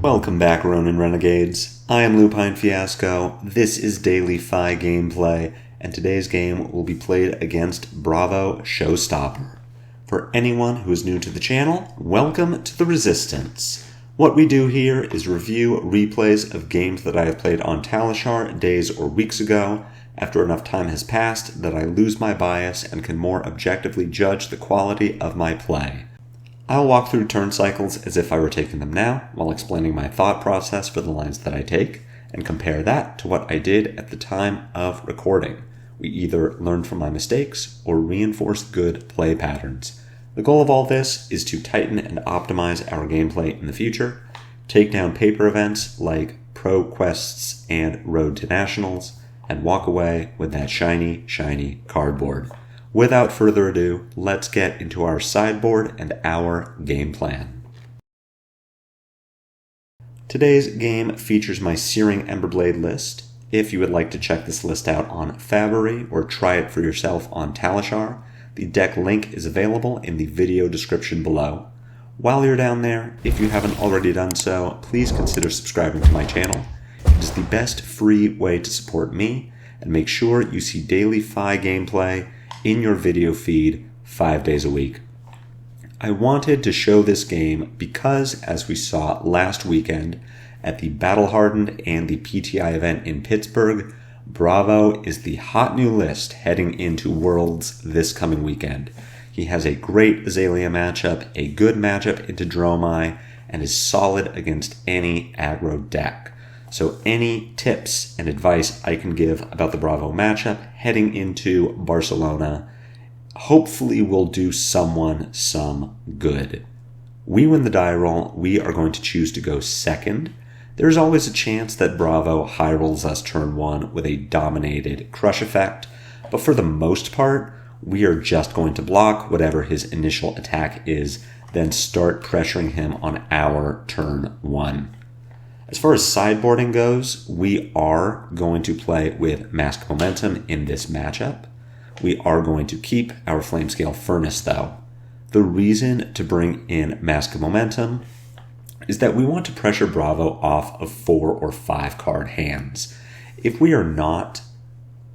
Welcome back, Ronin Renegades. I am Lupine Fiasco. This is Daily FaB gameplay, and today's game will be played against Bravo Showstopper. For anyone who is new to the channel, welcome to the Resistance. What we do here is review replays of games that I have played on Talishar days or weeks ago, after enough time has passed that I lose my bias and can more objectively judge the quality of my play. I'll walk through turn cycles as if I were taking them now, while explaining my thought process for the lines that I take, and compare that to what I did at the time of recording. We either learn from my mistakes or reinforce good play patterns. The goal of all this is to tighten and optimize our gameplay in the future, take down paper events like Pro Quests and Road to Nationals, and walk away with that shiny, shiny cardboard. Without further ado, let's get into our sideboard and our game plan. Today's game features my Searing Emberblade list. If you would like to check this list out on FaB or try it for yourself on Talishar, the deck link is available in the video description below. While you're down there, if you haven't already done so, please consider subscribing to my channel. It is the best free way to support me, and make sure you see daily FaB gameplay in your video feed 5 days a week. I wanted to show this game because, as we saw last weekend at the Battle Hardened and the PTI event in Pittsburgh, Bravo is the hot new list heading into Worlds this coming weekend. He has a great Azalea matchup, a good matchup into Dromai, and is solid against any aggro deck. So any tips and advice I can give about the Bravo matchup heading into Barcelona hopefully will do someone some good. We win the die roll. We are going to choose to go second. There's always a chance that Bravo high rolls us turn one with a dominated crush effect, but for the most part, we are just going to block whatever his initial attack is, then start pressuring him on our turn one. As far as sideboarding goes, we are going to play with Mask Momentum in this matchup. We are going to keep our Flamescale Furnace though. The reason to bring in Mask Momentum is that we want to pressure Bravo off of 4 or 5 card hands. If we are not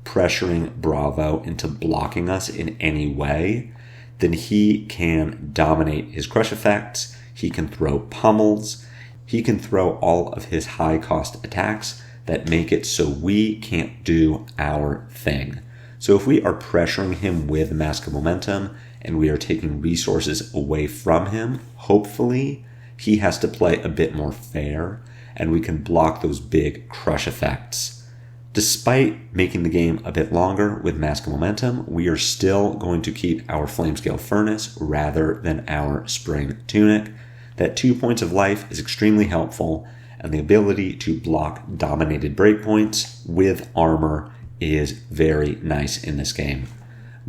pressuring Bravo into blocking us in any way, then he can dominate his crush effects, he can throw pummels, he can throw all of his high cost attacks that make it so we can't do our thing. So if we are pressuring him with Mask of Momentum and we are taking resources away from him, hopefully he has to play a bit more fair and we can block those big crush effects. Despite making the game a bit longer with Mask of Momentum, we are still going to keep our Flamescale Furnace rather than our Spring Tunic. That 2 points of life is extremely helpful, and the ability to block dominated breakpoints with armor is very nice in this game.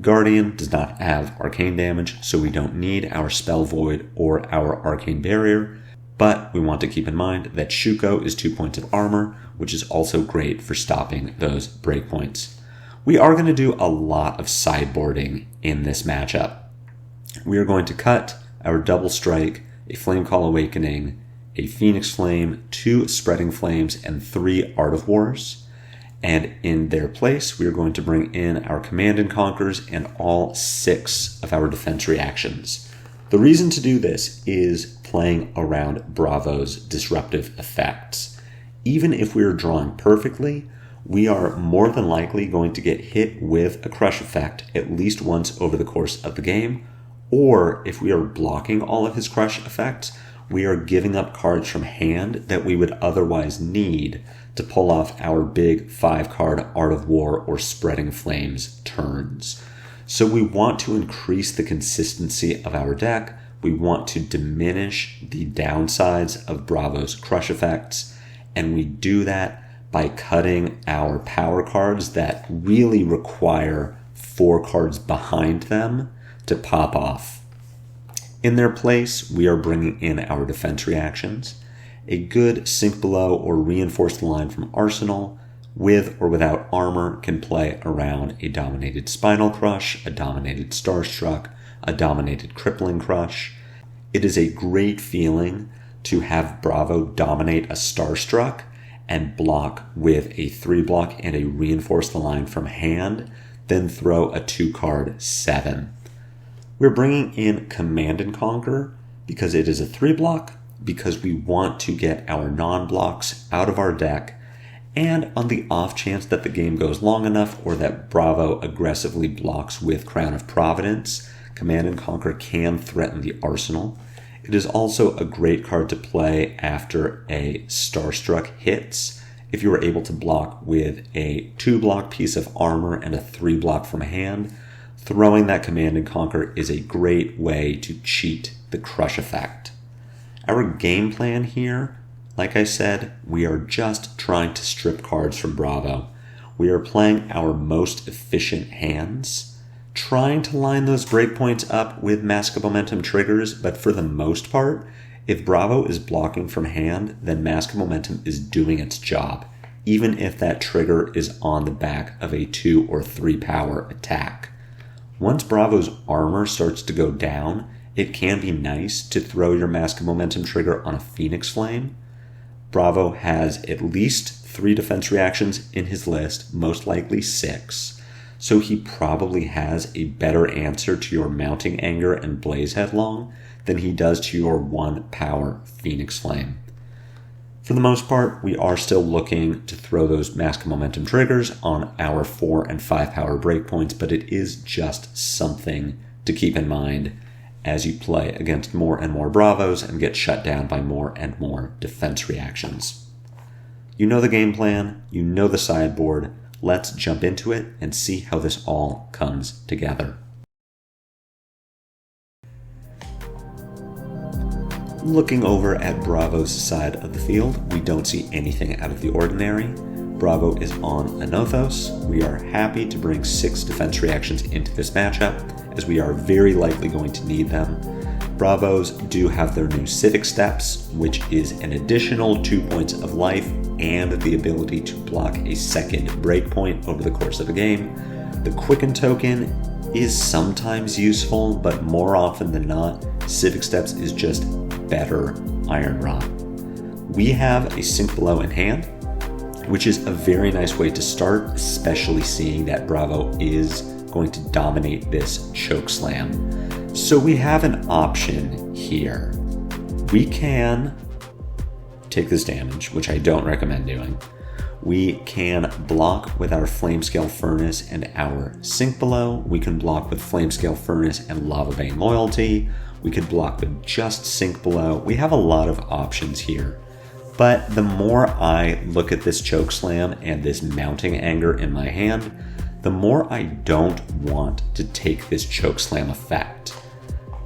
Guardian does not have arcane damage, so we don't need our Spell Void or our Arcane Barrier, but we want to keep in mind that Shuko is 2 points of armor, which is also great for stopping those breakpoints. We are going to do a lot of sideboarding in this matchup. We are going to cut our Double Strike, a Flamecall Awakening, a Phoenix Flame, 2 Spreading Flames, and 3 Art of Wars. And in their place, we are going to bring in our Command and Conquers and all 6 of our defense reactions. The reason to do this is playing around Bravo's disruptive effects. Even if we are drawing perfectly, we are more than likely going to get hit with a crush effect at least once over the course of the game, or if we are blocking all of his crush effects, we are giving up cards from hand that we would otherwise need to pull off our big 5-card Art of War or Spreading Flames turns. So we want to increase the consistency of our deck. We want to diminish the downsides of Bravo's crush effects, and we do that by cutting our power cards that really require 4 cards behind them to pop off. In their place, we are bringing in our defense reactions, a good Sink Below or Reinforced Line from Arsenal, with or without armor, can play around a dominated Spinal Crush, a dominated Starstruck, a dominated Crippling Crush. It is a great feeling to have Bravo dominate a Starstruck and block with a 3-block and a Reinforce the Line from hand, then throw a 2-card 7. We're bringing in Command and Conquer because it is a 3-block, because we want to get our non-blocks out of our deck, and on the off chance that the game goes long enough or that Bravo aggressively blocks with Crown of Providence, Command and Conquer can threaten the arsenal. It is also a great card to play after a Starstruck hits. If you were able to block with a 2-block piece of armor and a 3-block from hand, throwing that Command and Conquer is a great way to cheat the crush effect. Our game plan here, like I said, we are just trying to strip cards from Bravo. We are playing our most efficient hands, trying to line those breakpoints up with Mask of Momentum triggers, but for the most part, if Bravo is blocking from hand, then Mask of Momentum is doing its job, even if that trigger is on the back of a 2 or 3 power attack. Once Bravo's armor starts to go down, it can be nice to throw your Mask of Momentum trigger on a Phoenix Flame. Bravo has at least 3 defense reactions in his list, most likely 6, so he probably has a better answer to your Mounting Anger and Blaze Headlong than he does to your 1-power Phoenix Flame. For the most part, we are still looking to throw those Mask of Momentum triggers on our 4 and 5 power breakpoints, but it is just something to keep in mind as you play against more and more Bravos and get shut down by more and more defense reactions. You know the game plan, you know the sideboard. Let's jump into it and see how this all comes together. Looking over at Bravo's side of the field, we don't see anything out of the ordinary. Bravo is on Anothos. We are happy to bring 6 defense reactions into this matchup, as we are very likely going to need them. Bravos do have their new Civic Steps, which is an additional 2 points of life and the ability to block a second breakpoint over the course of a game. The Quicken token is sometimes useful, but more often than not, Civic Steps is just better Iron Rod. We have a Sink Below in hand, which is a very nice way to start, especially seeing that Bravo is going to dominate this Choke Slam. So we have an option here. We can take this damage, which I don't recommend doing. We can block with our Flamescale Furnace and our Sink Below. We can block with Flamescale Furnace and Lava Vein Loyalty. We could block with just Sink Below. We have a lot of options here. But the more I look at this Choke Slam and this Mounting Anger in my hand, the more I don't want to take this Choke Slam effect.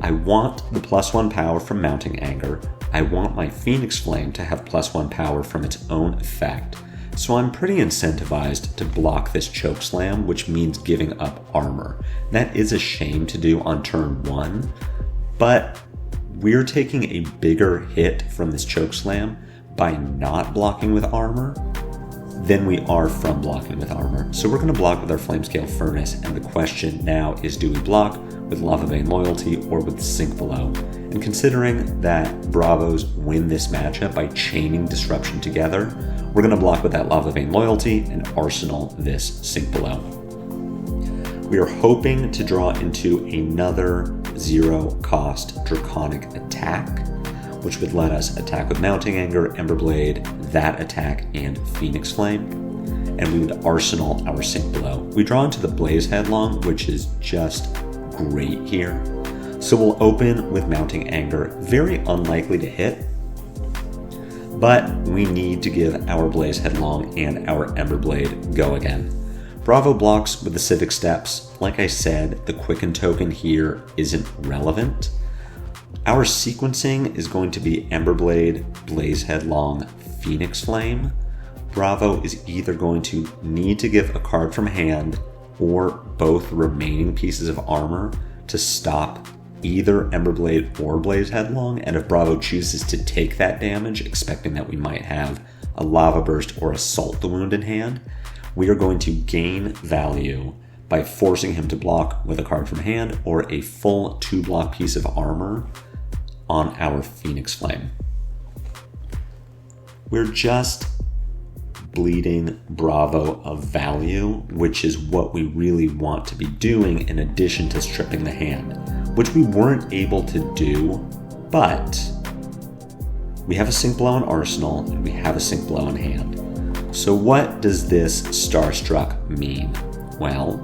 I want the +1 power from Mounting Anger. I want my Phoenix Flame to have +1 power from its own effect. So I'm pretty incentivized to block this Choke Slam, which means giving up armor. That is a shame to do on turn 1, but we're taking a bigger hit from this Choke Slam by not blocking with armor than we are from blocking with armor. So we're going to block with our Flamescale Furnace, and the question now is, do we block with Lava Vein Loyalty or with Sink Below? And considering that Bravos win this matchup by chaining Disruption together, we're going to block with that Lava Vein Loyalty and arsenal this Sink Below. We are hoping to draw into another 0-cost Draconic attack, which would let us attack with Mounting Anger, Emberblade, that attack, and Phoenix Flame. And we would arsenal our Sink Below. We draw into the Blaze Headlong, which is just great here. So we'll open with Mounting Anger, very unlikely to hit, but we need to give our Blaze Headlong and our Emberblade go again. Bravo blocks with the Civic Steps. Like I said, the Quicken token here isn't relevant. Our sequencing is going to be Emberblade, Blaze Headlong, Phoenix Flame. Bravo is either going to need to give a card from hand or both remaining pieces of armor to stop either Emberblade or Blaze Headlong, and if Bravo chooses to take that damage, expecting that we might have a Lava Burst or Assault the Wound in hand, we are going to gain value by forcing him to block with a card from hand or a full 2-block piece of armor on our Phoenix Flame. we're just bleeding Bravo of value, which is what we really want to be doing in addition to stripping the hand, which we weren't able to do, but we have a sink below in arsenal and we have a sink below in hand. So what does this Starstruck mean? Well,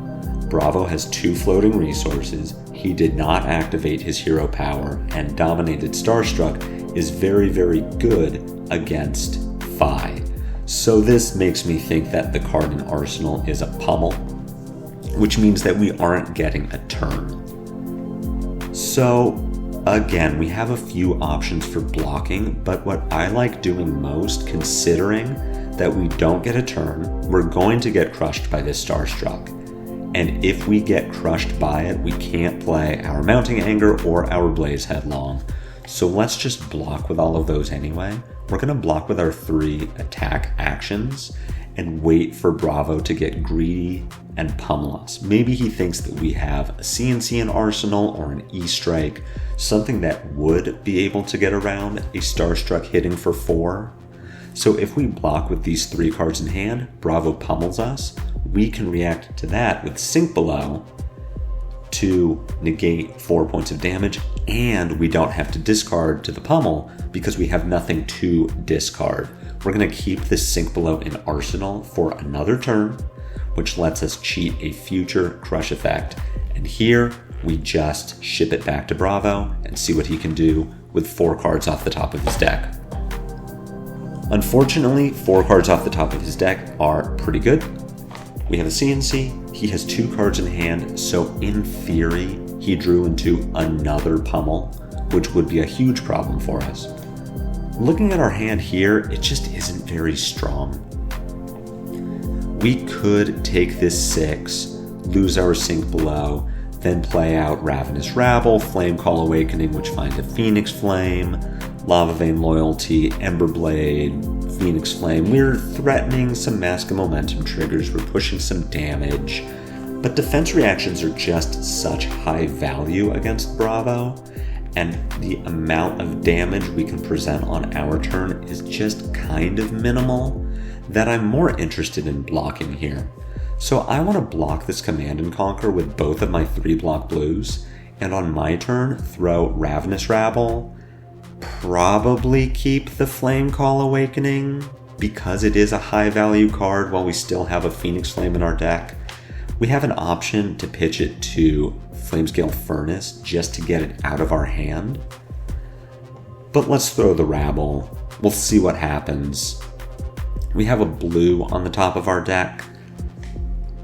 Bravo has 2 floating resources, he did not activate his hero power, and Dominated Starstruck is very, very good against FaB. So this makes me think that the card in arsenal is a pummel, which means that we aren't getting a turn. So again, we have a few options for blocking, but what I like doing most, considering that we don't get a turn, we're going to get crushed by this Starstruck. And if we get crushed by it, we can't play our Mounting Anger or our Blaze Headlong. So let's just block with all of those anyway. We're going to block with our 3 attack actions and wait for Bravo to get greedy and pummel us. Maybe he thinks that we have a CNC in arsenal or an E-Strike, something that would be able to get around a Starstruck hitting for 4. So if we block with these 3 cards in hand, Bravo pummels us, we can react to that with Sink Below to negate 4 points of damage, and we don't have to discard to the pummel because we have nothing to discard. We're going to keep this Sink Below in arsenal for another turn, which lets us cheat a future crush effect. And here we just ship it back to Bravo and see what he can do with 4 cards off the top of his deck. Unfortunately, 4 cards off the top of his deck are pretty good. We have a CNC, he has 2 cards in hand, so in theory, he drew into another pummel, which would be a huge problem for us. Looking at our hand here, it just isn't very strong. We could take this 6, lose our Sink Below, then play out Ravenous Rabble, Flame Call Awakening, which finds a Phoenix Flame, Lava Vein Loyalty, Emberblade, Phoenix Flame. We're threatening some Mask of Momentum triggers, we're pushing some damage, but defense reactions are just such high value against Bravo, and the amount of damage we can present on our turn is just kind of minimal, that I'm more interested in blocking here. So I want to block this Command and Conquer with both of my 3 block blues, and on my turn, throw Ravenous Rabble, probably keep the Flame Call Awakening, because it is a high value card while we still have a Phoenix Flame in our deck. We have an option to pitch it to Flamescale Furnace just to get it out of our hand. But let's throw the Rabble. We'll see what happens. We have a blue on the top of our deck,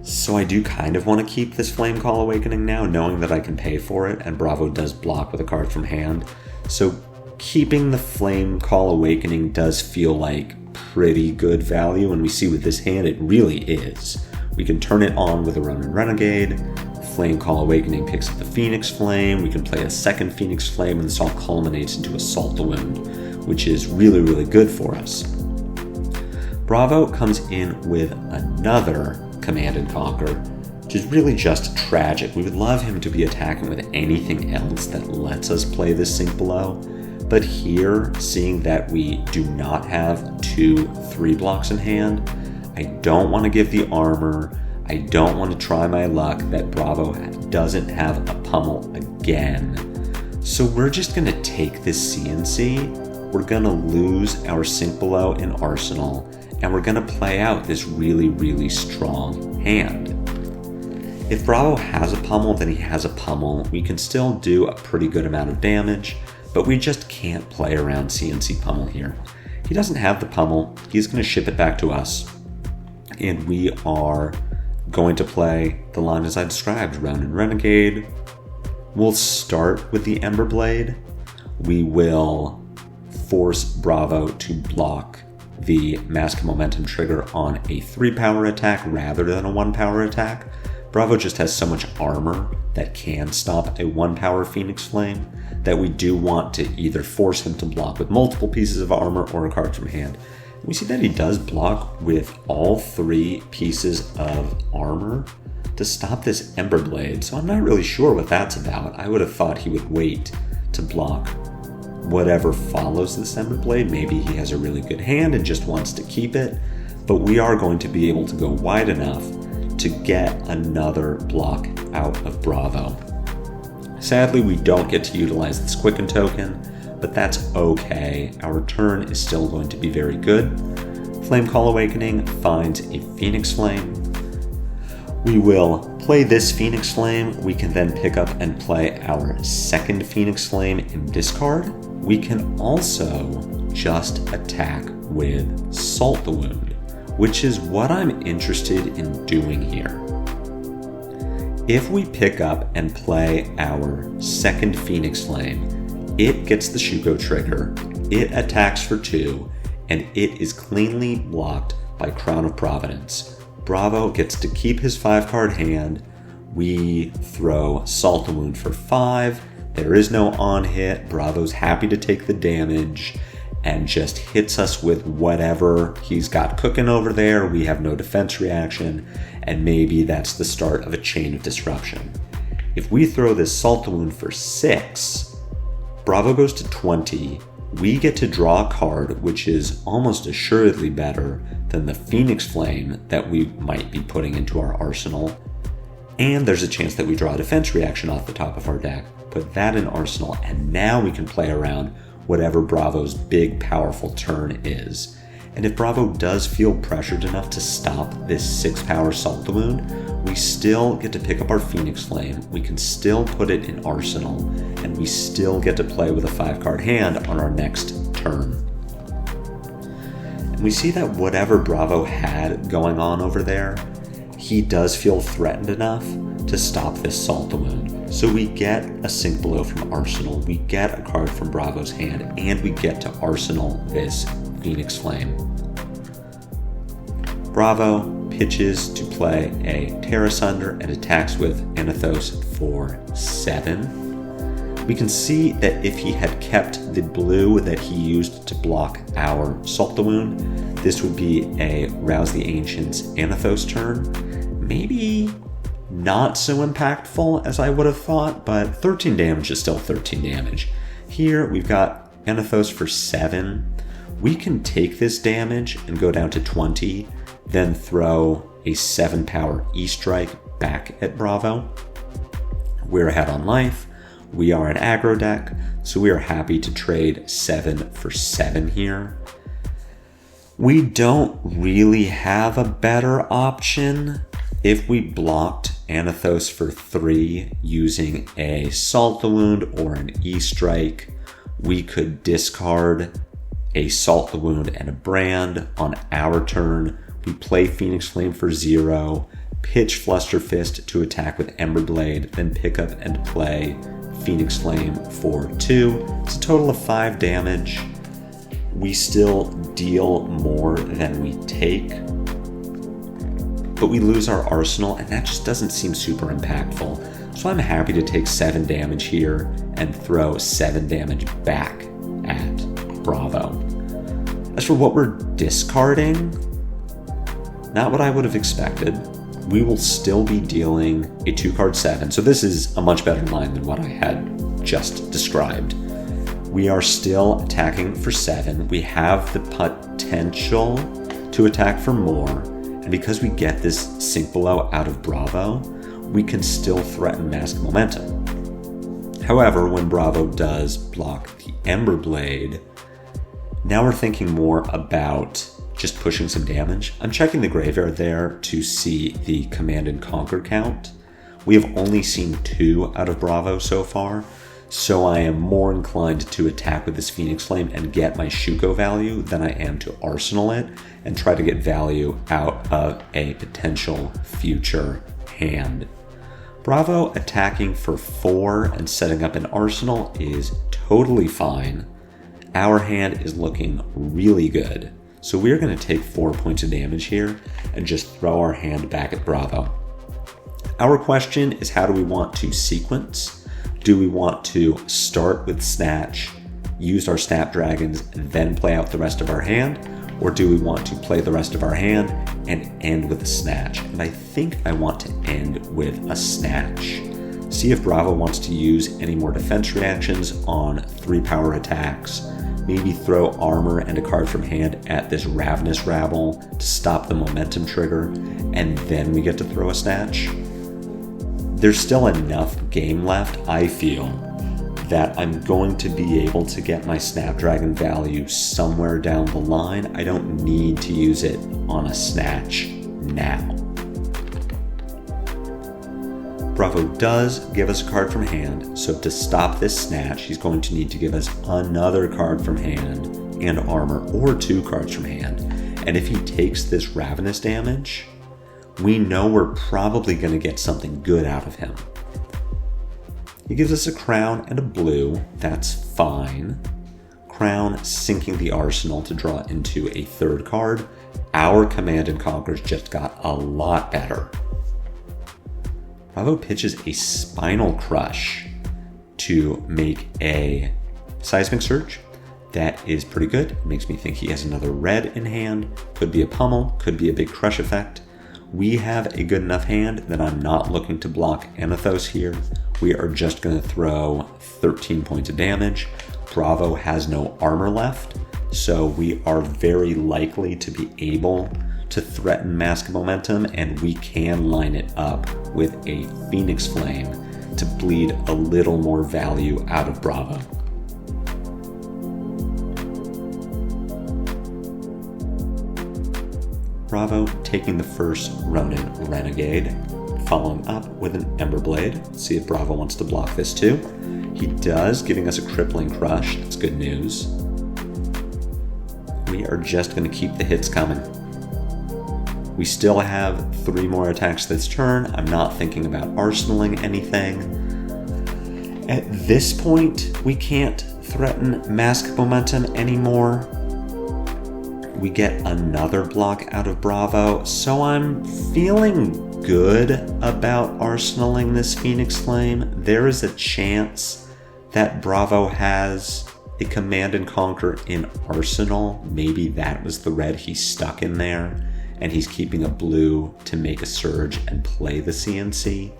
so I do kind of want to keep this Flame Call Awakening now, knowing that I can pay for it, and Bravo does block with a card from hand. So keeping the Flame Call Awakening does feel like pretty good value, and we see with this hand it really is. We can turn it on with a Ronin Renegade, Flame Call Awakening picks up the Phoenix Flame, we can play a second Phoenix Flame, and this all culminates into Assault the Wound, which is really, really good for us. Bravo comes in with another Command and Conquer, which is really just tragic. We would love him to be attacking with anything else that lets us play this Sink Below, but here, seeing that we do not have 2 3 blocks in hand, I don't want to give the armor, I don't want to try my luck that Bravo doesn't have a pummel again. So we're just going to take this CNC, we're going to lose our Sink Below in arsenal, and we're going to play out this really, really strong hand. If Bravo has a pummel, then he has a pummel. We can still do a pretty good amount of damage, but we just can't play around CNC pummel here. He doesn't have the pummel, he's going to ship it back to us, and we are going to play the line as I described, Ronin Renegade. We'll start with the Emberblade. We will force Bravo to block the Mask of Momentum trigger on a 3 power attack rather than a 1 power attack. Bravo just has so much armor that can stop a 1 power Phoenix Flame that we do want to either force him to block with multiple pieces of armor or a card from hand. We see that he does block with all 3 pieces of armor to stop this Emberblade, so I'm not really sure what that's about. I would have thought he would wait to block whatever follows this Ember Blade. Maybe he has a really good hand and just wants to keep it, but we are going to be able to go wide enough to get another block out of Bravo. Sadly, we don't get to utilize this Quicken token, but that's okay. Our turn is still going to be very good. Flamecall Awakening finds a Phoenix Flame. We will play this Phoenix Flame. We can then pick up and play our second Phoenix Flame in discard. We can also just attack with Salt the Wound, which is what I'm interested in doing here. If we pick up and play our second Phoenix Flame, it gets the Shuko trigger, it attacks for 2, and it is cleanly blocked by Crown of Providence. Bravo gets to keep his 5-card hand. We throw Salt the Wound for 5. There is no on hit. Bravo's happy to take the damage and just hits us with whatever he's got cooking over there. We have no defense reaction, and maybe that's the start of a chain of disruption. If we throw this Salt the Wound for 6, Bravo goes to 20. We get to draw a card, which is almost assuredly better than the Phoenix Flame that we might be putting into our arsenal. And there's a chance that we draw a defense reaction off the top of our deck. Put that in arsenal, and now we can play around whatever Bravo's big, powerful turn is. And if Bravo does feel pressured enough to stop this 6-power Salt the Wound, we still get to pick up our Phoenix Flame, we can still put it in arsenal, and we still get to play with a 5-card hand on our next turn. And we see that whatever Bravo had going on over there, he does feel threatened enough to stop this Salt the Wound. So we get a Sink Below from arsenal, we get a card from Bravo's hand, and we get to arsenal this Phoenix Flame. Bravo pitches to play a Terra Sunder and attacks with Anathos for 7. We can see that if he had kept the blue that he used to block our Salt the Wound, this would be a Rouse the Ancients Anathos turn. Maybe not so impactful as I would have thought, but 13 damage is still 13 damage. Here we've got Anathos for 7. We can take this damage and go down to 20, then throw a 7-power E-Strike back at Bravo. We're ahead on life. We are an aggro deck, so we are happy to trade 7 for 7 here. We don't really have a better option. If we blocked Anathos for 3 using a Salt the Wound or an E-Strike, we could discard a Salt the Wound and a Brand. On our turn, we play Phoenix Flame for 0, pitch Fluster Fist to attack with Ember Blade, then pick up and play Phoenix Flame for 2. It's a total of 5 damage. We still deal more than we take, but we lose our arsenal, and that just doesn't seem super impactful. So I'm happy to take 7 damage here and throw 7 damage back at Bravo. As for what we're discarding, not what I would have expected. We will still be dealing a 2-card 7, so this is a much better line than what I had just described. We are still attacking for 7. We have the potential to attack for more, and because we get this Sink Below out of Bravo, we can still threaten Mask Momentum. However, when Bravo does block the Ember Blade, now we're thinking more about just pushing some damage. I'm checking the graveyard there to see the Command and Conquer count. We have only seen 2 out of Bravo so far, so I am more inclined to attack with this Phoenix Flame and get my Shuko value than I am to arsenal it and try to get value out of a potential future hand. Bravo attacking for 4 and setting up an arsenal is totally fine. Our hand is looking really good. So we're going to take 4 points of damage here and just throw our hand back at Bravo. Our question is, how do we want to sequence? Do we want to start with Snatch, use our Snapdragons, then play out the rest of our hand? Or do we want to play the rest of our hand and end with a Snatch? And I think I want to end with a Snatch. see if Bravo wants to use any more defense reactions on 3 power attacks, maybe throw armor and a card from hand at this Ravenous Rabble to stop the momentum trigger, and then we get to throw a Snatch. There's still enough game left, I feel, that I'm going to be able to get my Snapdragon value somewhere down the line. I don't need to use it on a Snatch now. Bravo does give us a card from hand, so to stop this Snatch, he's going to need to give us another card from hand and armor, or 2 cards from hand. And if he takes this Ravenous damage, we know we're probably going to get something good out of him. He gives us a crown and a blue, that's fine. Crown sinking the arsenal to draw into a 3rd card. Our Command and Conquers just got a lot better. Bravo pitches a Spinal Crush to make a Seismic Surge. That is pretty good. It makes me think he has another red in hand. Could be a Pummel, could be a big crush effect. We have a good enough hand that I'm not looking to block Anathos here. We are just going to throw 13 points of damage. Bravo has no armor left, so we are very likely to be able to threaten Mask Momentum, and we can line it up with a Phoenix Flame to bleed a little more value out of Bravo. Bravo taking the first Ronin Renegade, following up with an Emberblade. Let's see if Bravo wants to block this too. He does, giving us a Crippling Crush. That's good news. We are just going to keep the hits coming. We still have 3 more attacks this turn. I'm not thinking about arsenaling anything. At this point, we can't threaten Mask Momentum anymore. We get another block out of Bravo, so I'm feeling good about arsenaling this Phoenix Flame. There is a chance that Bravo has a Command and Conquer in Arsenal. Maybe that was the red he stuck in there, and he's keeping a blue to make a surge and play the CNC.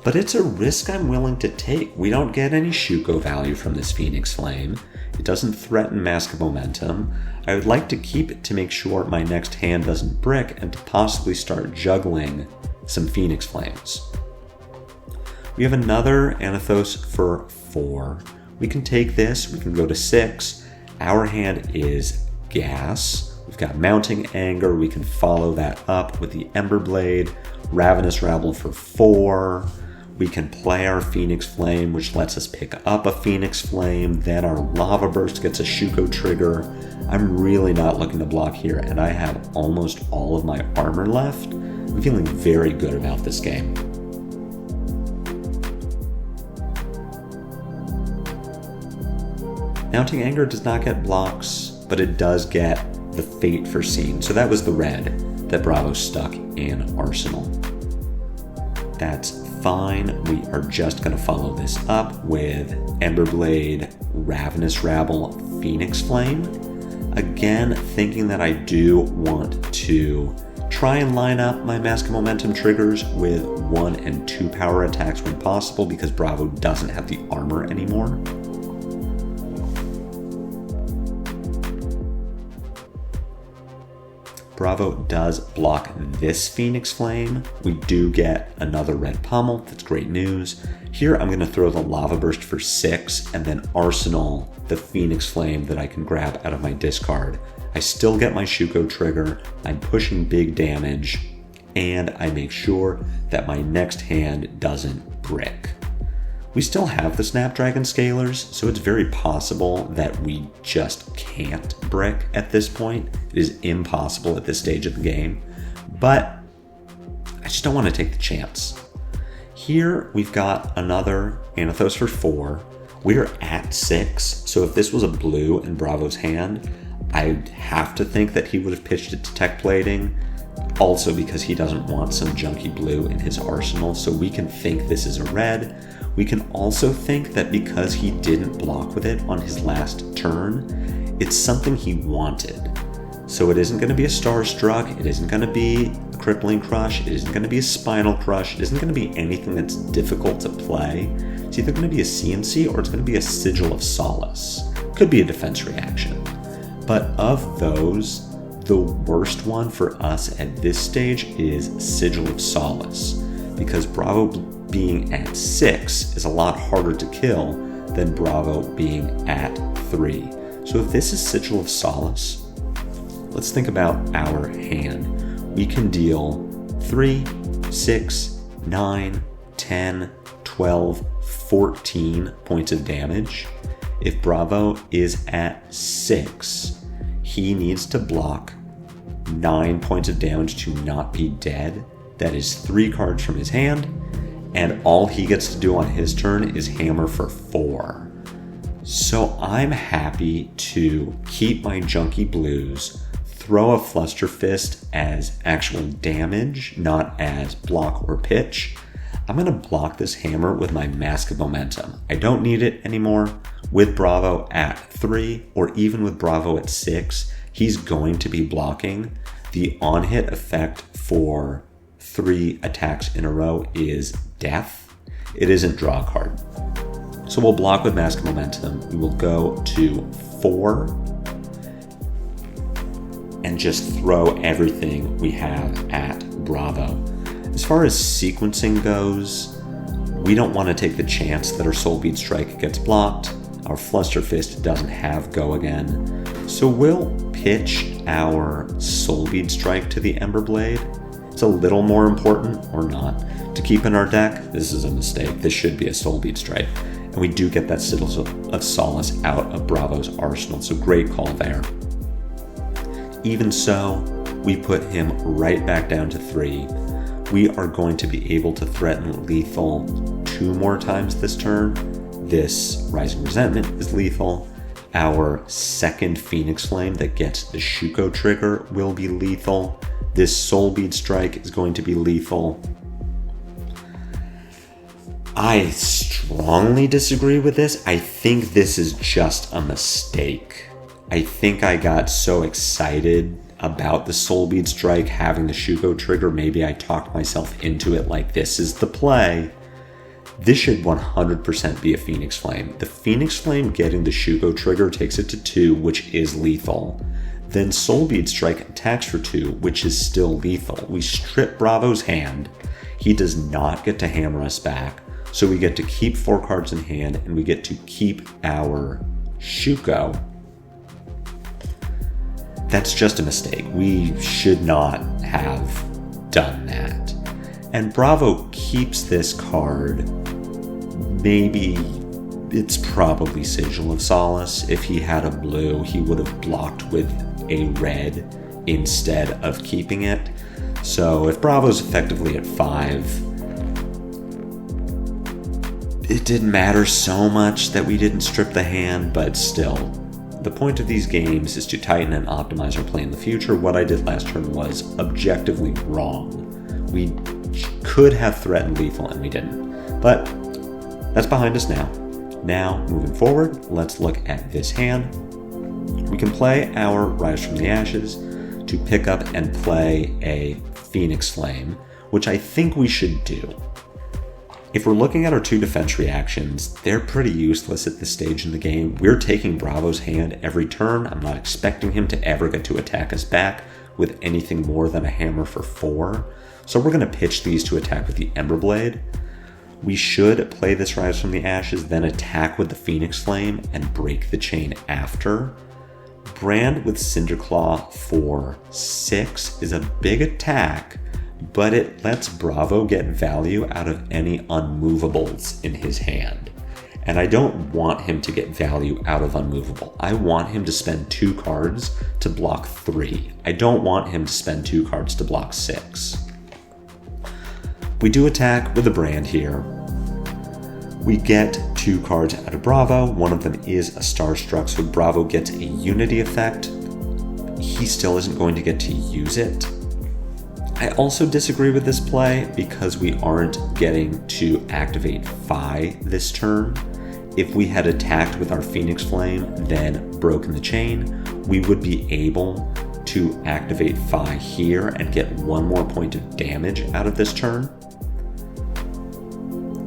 But it's a risk I'm willing to take. We don't get any Shuko value from this Phoenix Flame. It doesn't threaten Mask of Momentum. I would like to keep it to make sure my next hand doesn't brick and to possibly start juggling some Phoenix Flames. We have another Anathos for 4. We can take this, we can go to 6. Our hand is Gas. We've got Mounting Anger, we can follow that up with the Emberblade, Ravenous Rabble for 4. We can play our Phoenix Flame, which lets us pick up a Phoenix Flame. Then our Lava Burst gets a Shuko trigger. I'm really not looking to block here, and I have almost all of my armor left. I'm feeling very good about this game. Mounting Anger does not get blocks, but it does get the Fate Foreseen. So that was the red that Bravo stuck in Arsenal. That's fine. We are just going to follow this up with Emberblade, Ravenous Rabble, Phoenix Flame. Again, thinking that I do want to try and line up my Mask of Momentum triggers with 1 and 2 power attacks when possible, because Bravo doesn't have the armor anymore. Bravo does block this Phoenix Flame. We do get another red Pummel. That's great news. Here I'm going to throw the Lava Burst for 6 and then arsenal the Phoenix Flame that I can grab out of my discard. I still get my Shuko trigger. I'm pushing big damage, and I make sure that my next hand doesn't brick. We still have the Snapdragon Scalers, so it's very possible that we just can't brick at this point. It is impossible at this stage of the game, but I just don't want to take the chance. Here we've got another Anathos for 4. We're at 6, so if this was a blue in Bravo's hand, I'd have to think that he would have pitched it to Tech Plating, also because he doesn't want some junky blue in his arsenal, so we can think this is a red. We can also think that because he didn't block with it on his last turn, it's something he wanted. So it isn't going to be a Starstruck, it isn't going to be a crippling crush. It isn't going to be a spinal crush. It isn't going to be anything that's difficult to play. It's either going to be a CMC or it's going to be a Sigil of Solace. Could be a defense reaction. But of those, the worst one for us at this stage is Sigil of Solace, because Bravo being at 6 is a lot harder to kill than Bravo being at 3. So if this is Sigil of Solace, let's think about our hand. We can deal 3, 6, 9, 10, 12, 14 points of damage. If Bravo is at 6, he needs to block 9 points of damage to not be dead. That is 3 cards from his hand, and all he gets to do on his turn is hammer for 4. So I'm happy to keep my Junkie Blues, throw a Fluster Fist as actual damage, not as block or pitch. I'm going to block this hammer with my Mask of Momentum. I don't need it anymore. With Bravo at 3, or even with Bravo at 6, he's going to be blocking. The on-hit effect for 3 attacks in a row is death. It isn't draw a card. So we'll block with Mask of Momentum. We will go to 4 and just throw everything we have at Bravo. As far as sequencing goes, we don't want to take the chance that our Soul Bead Strike gets blocked. Our Fluster Fist doesn't have go again. So we'll pitch our Soul Bead Strike to the Ember Blade. It's a little more important, or not, to keep in our deck. This is a mistake. This should be a Soul Bead Strike. And we do get that Sigil of Solace out of Bravo's arsenal, so great call there. Even so, we put him right back down to 3. We are going to be able to threaten lethal 2 more times this turn. This Rising Resentment is lethal. Our second Phoenix Flame that gets the Shuko trigger will be lethal. This Soul Bead Strike is going to be lethal. I strongly disagree with this. I think this is just a mistake. I think I got so excited about the Soul Bead Strike having the Shuko trigger. Maybe I talked myself into it like this is the play. This should 100% be a Phoenix Flame. The Phoenix Flame getting the Shuko trigger takes it to 2, which is lethal. Then Soul Bead Strike attacks for 2, which is still lethal. We strip Bravo's hand. He does not get to hammer us back. So we get to keep 4 cards in hand, and we get to keep our Shuko. That's just a mistake. We should not have done that. And Bravo keeps this card. Maybe it's probably Sigil of Solace. If he had a blue, he would have blocked with a red instead of keeping it. So if Bravo's effectively at 5, it didn't matter so much that we didn't strip the hand, but still. The point of these games is to tighten and optimize our play in the future. What I did last turn was objectively wrong. We could have threatened lethal and we didn't. But that's behind us now. Now, moving forward, let's look at this hand. We can play our Rise from the Ashes to pick up and play a Phoenix Flame, which I think we should do. If we're looking at our 2 defense reactions, they're pretty useless at this stage in the game. We're taking Bravo's hand every turn. I'm not expecting him to ever get to attack us back with anything more than a hammer for 4. So we're going to pitch these to attack with the Ember Blade. We should play this Rise from the Ashes, then attack with the Phoenix Flame and break the chain after. Brand with Cinderclaw for 6 is a big attack, but it lets Bravo get value out of any unmovables in his hand. And I don't want him to get value out of unmovable. I want him to spend 2 cards to block 3. I don't want him to spend 2 cards to block 6. We do attack with a Brand here. We get 2 cards out of Bravo. One of them is a Starstruck, so Bravo gets a Unity effect. He still isn't going to get to use it. I also disagree with this play because we aren't getting to activate FaB this turn. If we had attacked with our Phoenix Flame, then broken the chain, we would be able to activate FaB here and get one more point of damage out of this turn.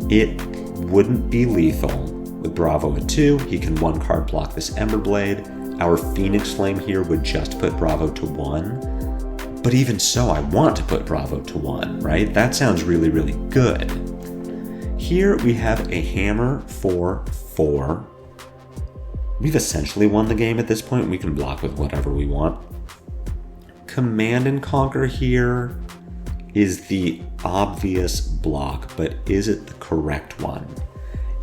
It wouldn't be lethal. With Bravo at 2, he can 1-card block this Emberblade. Our Phoenix Flame here would just put Bravo to 1. But even so, I want to put Bravo to 1, right? That sounds really, really good. Here we have a hammer for 4. We've essentially won the game at this point. We can block with whatever we want. Command and Conquer here is the obvious block, but is it the correct one?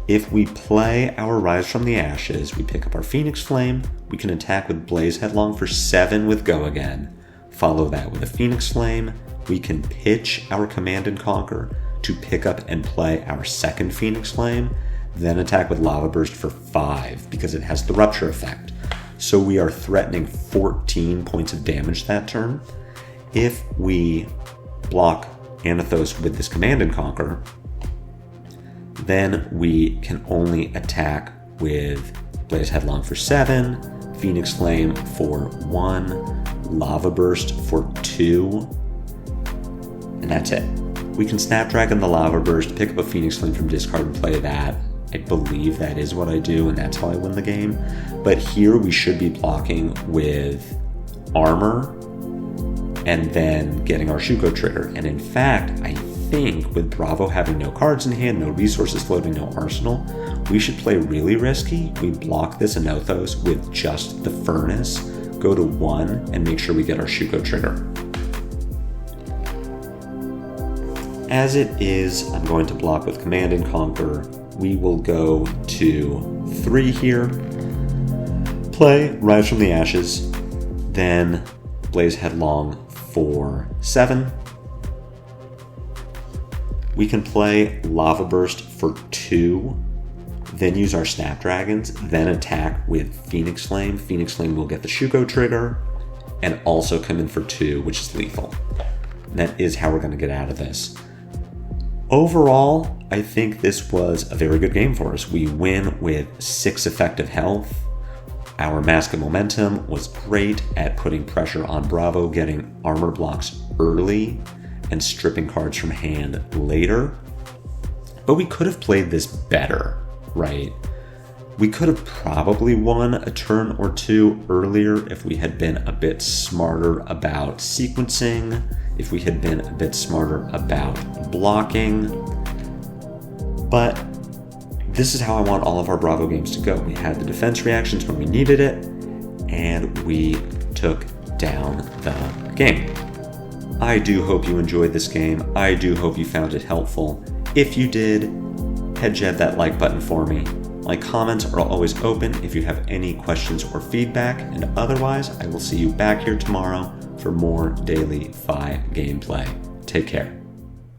If we play our Rise from the Ashes, we pick up our Phoenix Flame, we can attack with Blaze Headlong for 7 with Go Again. Follow that with a Phoenix Flame, we can pitch our Command and Conquer to pick up and play our second Phoenix Flame, then attack with Lava Burst for 5 because it has the Rupture effect. So we are threatening 14 points of damage that turn. If we block Anothos with this Command and Conquer, then we can only attack with Blaze Headlong for 7, Phoenix Flame for 1, Lava Burst for 2, and that's it. We can Snapdragon the Lava Burst, pick up a Phoenix Flame from discard and play that. I believe that is what I do, and that's how I win the game. But here we should be blocking with Armor and then getting our Shuko trigger. And in fact, I think with Bravo having no cards in hand, no resources floating, no arsenal, we should play really risky. We block this Anothos with just the Furnace, go to 1, and make sure we get our Shuko trigger. As it is, I'm going to block with Command and Conquer. We will go to 3 here, play Rise from the Ashes, then Blaze Headlong for 7. We can play Lava Burst for 2, then use our Snapdragons, then attack with Phoenix Flame. Phoenix Flame will get the Shuko trigger, and also come in for 2, which is lethal. And that is how we're going to get out of this. Overall, I think this was a very good game for us. We win with 6 effective health. Our Mask of Momentum was great at putting pressure on Bravo, getting armor blocks early and stripping cards from hand later. But we could have played this better, right? We could have probably won a turn or 2 earlier if we had been a bit smarter about sequencing, if we had been a bit smarter about blocking. But this is how I want all of our Bravo games to go. We had the defense reactions when we needed it, and we took down the game. I do hope you enjoyed this game. I do hope you found it helpful. If you did, jab that like button for me. My comments are always open if you have any questions or feedback, and otherwise, I will see you back here tomorrow for more daily FaB gameplay. Take care.